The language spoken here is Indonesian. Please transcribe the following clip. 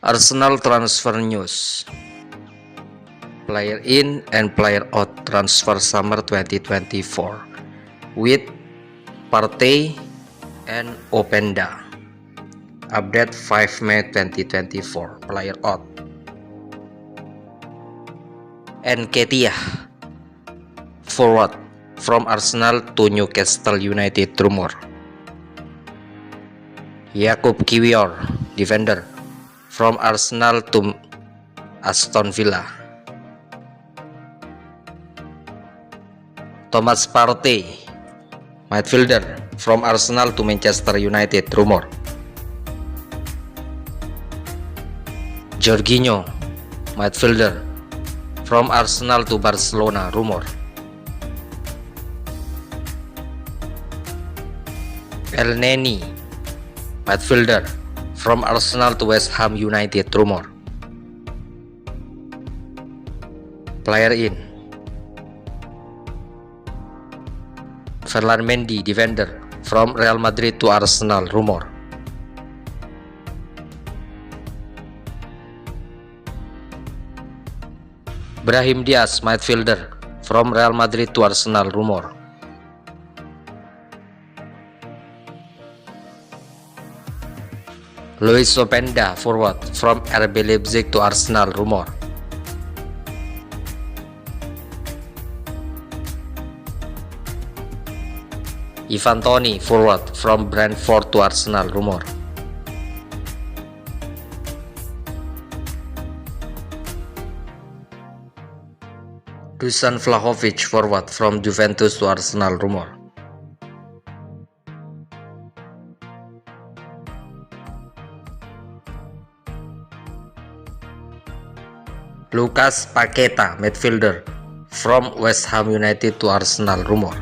Arsenal transfer news. Player in and player out transfer summer 2024 with Partey and Openda. Update 5 May 2024. Player out. Nketiah, forward from Arsenal to Newcastle United rumor. Jakub Kiwior, defender, from Arsenal to Aston Villa. Thomas Partey, midfielder, from Arsenal to Manchester United rumor. Jorginho, midfielder, from Arsenal to Barcelona rumor. Elneny, midfielder, from Arsenal to West Ham United rumor. Player in: Ferland Mendy, defender, from Real Madrid to Arsenal rumor. Brahim Diaz, midfielder, from Real Madrid to Arsenal rumor. Luis Openda, forward, from RB Leipzig to Arsenal rumor. Ivan Toney, forward, from Brentford to Arsenal rumor. Dusan Vlahovic, forward, from Juventus to Arsenal rumor. Lucas Paqueta, midfielder, from West Ham United to Arsenal rumor.